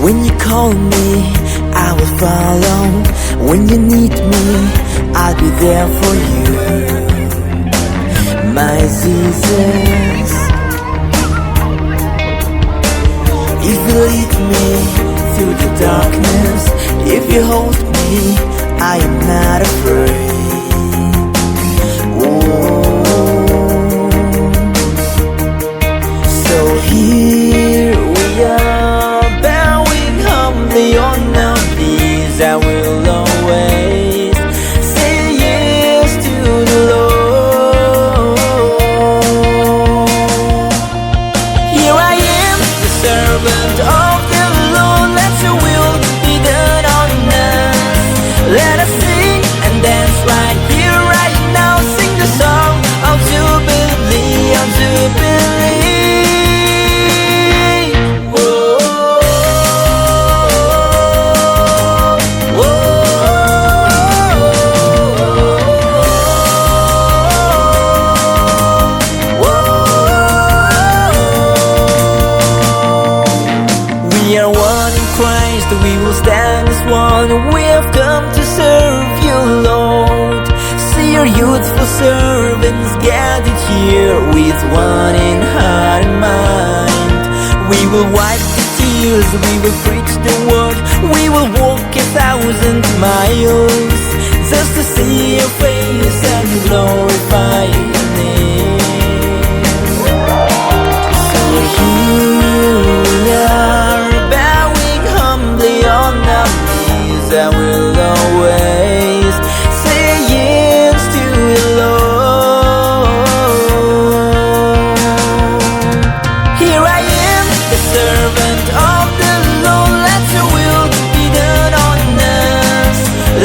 When you call me, I will follow. When you need me, I'll be there for you. My Jesus, if you lead me through the darkness, if you hold me, I am not afraid. So here we are, bowing humbly on our knees. I will always say yes to the Lord. Here I am, the servant of the Lord. Let your will be done on us. Let us sing and dance right here, right now. Sing the song of Jubilee, of Jubilee. We are one in Christ, we will stand as one. We have come to serve you, Lord. See your youthful servants gathered here with one in heart and mind. We will wipe the tears, we will preach the word. We will walk 1,000 miles just to see your face and glorify your name. So here we are, bowing humbly on our knees. I will always say yes to the Lord. Here I am, the servant of the Lord. Let your will be done on us.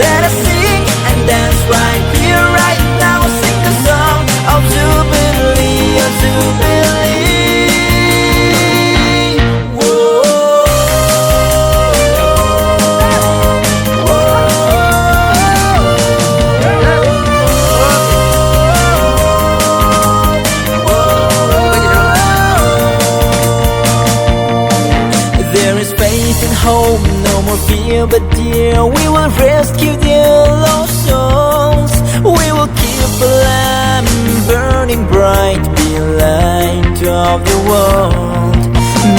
Let us sing and dance right here, right now. Sing the song of Jubilee, of Jubilee. There is faith and hope, no more fear but dear. We will rescue their lost souls. We will keep a lamp burning bright, be a light of the world.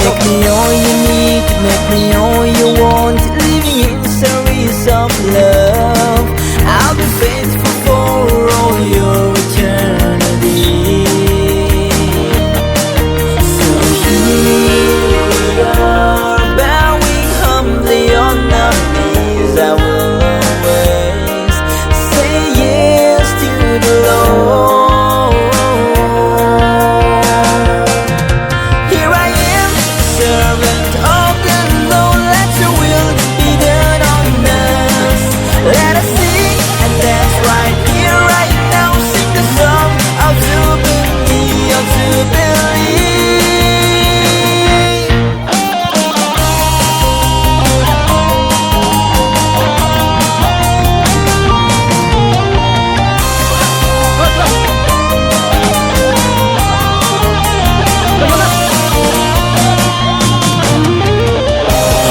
Make me all you need, make me all you want. Living in service of love, I'll be faithful for all your eternity. So here we are, bowing humbly on our knees. I will always say yes to the Lord. Here I am, servant of the Lord. Let your will be done on us. Let us sing and dance right here, right now. Sing the song of Jubilee, of Jubilee.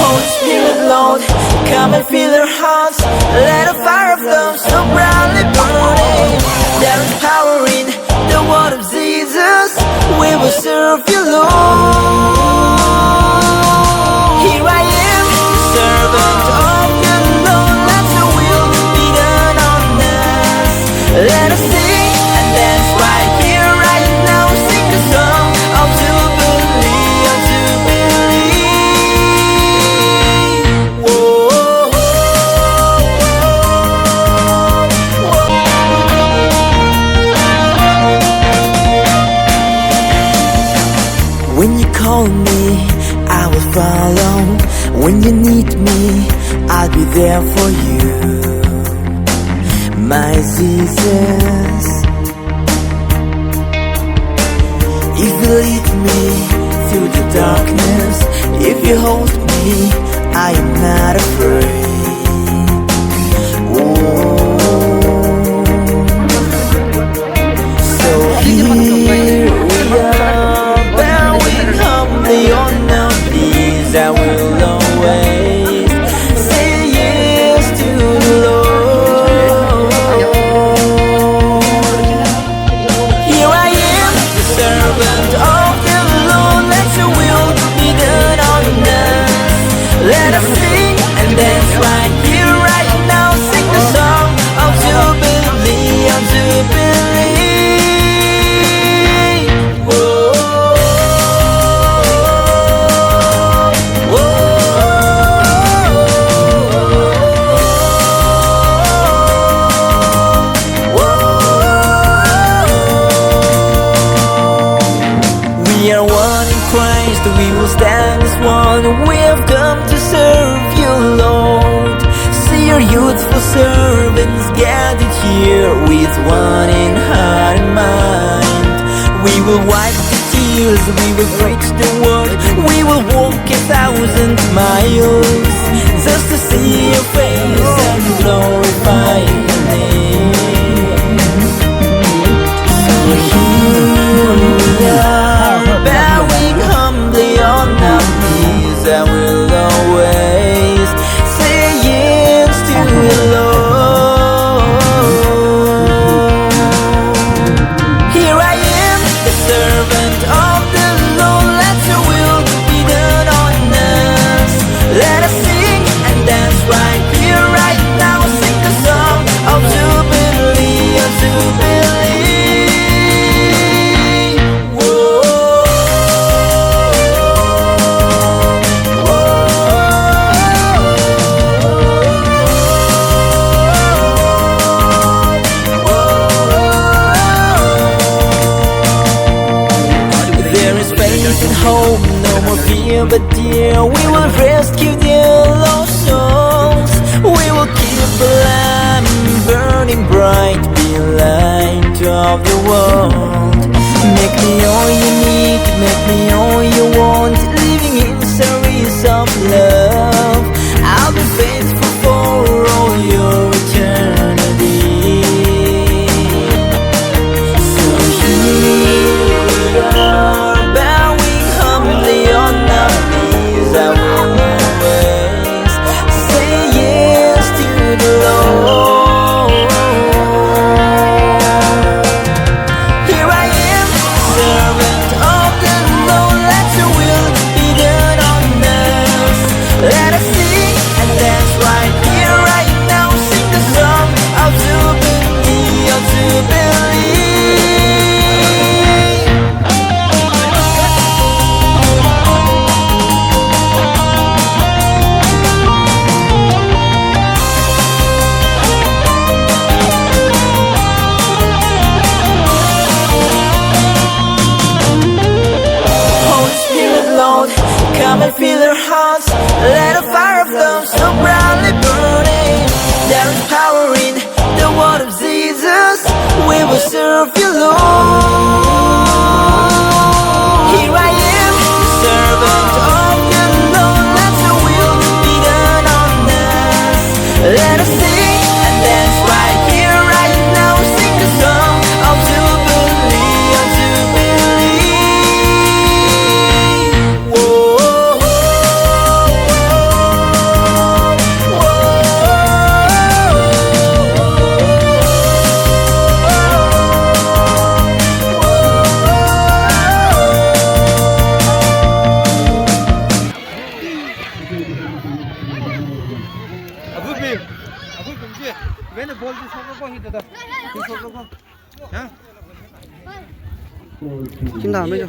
Holy Spirit, Lord, come and fill our hearts. Let a fire of love so brightly burning. There is power in the word of Jesus. We will serve you, Lord. Here I am, servant of the Lord. Let your will be done on us. Let us sing and dance right here, right now. Sing the song of Jubilee, of Jubilee. When you call me, I will follow. When you need me, I'll be there for you. My Jesus, if you lead me through the darkness, if you hold me, I am not afraid. So here we are, bowing humbly on our knees. I will always Let us sing and dance right here, right now. Sing the song of Jubilee, of Jubilee. We are one in Christ, we will stand as one. We have come to serve you, Lord. See your youthful servants gathered here with one in heart and mind. We will wipe the tears, we will preach the word. We will walk 1,000 miles just to see your face and glorify your name. So here we are, bowing humbly on our knees. I will always say yes to the Lord. Here I am, the servant of the Lord. Let your will be done on us. Let us sing and dance right here, right now. Sing the song of Jubilee, of Jubilee. Home, no more fear but dear. We will rescue the lost souls. We will keep the lamp burning bright, be light of the world. Make me all you need, make me all you want. Living in service of love, I'll be faithful for all your eternity. So here we are, on our knees. I will always say yes to the Lord. Here I am, servant of the Lord. Let your will be done on us. Let us sing and dance right here, right now. Sing the song of Jubilee, of Jubilee. Come and fill our hearts, let a fire of love so proudly burning. There is power in the word of Jesus. We will serve you, Lord. Here I am, servant of the Lord. Let your will be done on us. Let us sing and dance right here, right now. Sing the song of Jubilee, of Jubilee. Kim nào bây giờ?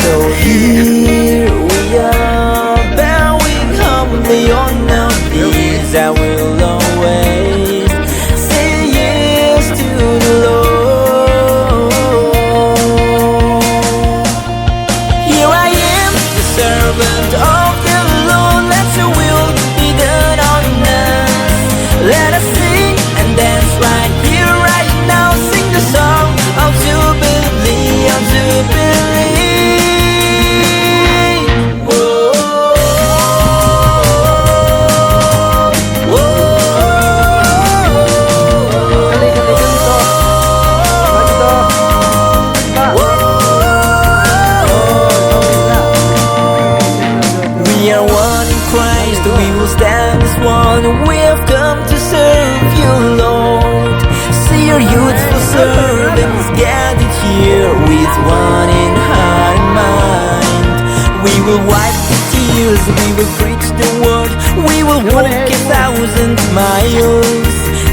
So here we are, bowing humbly on our knees. I will always say yes to the Lord. Here I am, the servant of the Lord. Let your will be done on us. Let us sing and dance right here, right now. Sing the song of Jubilee, of Jubilee. We have come to serve you, Lord. See your youthful servants gathered here. with one in heart and mind. We will wipe the tears, we will preach the word, we will walk 1,000 miles.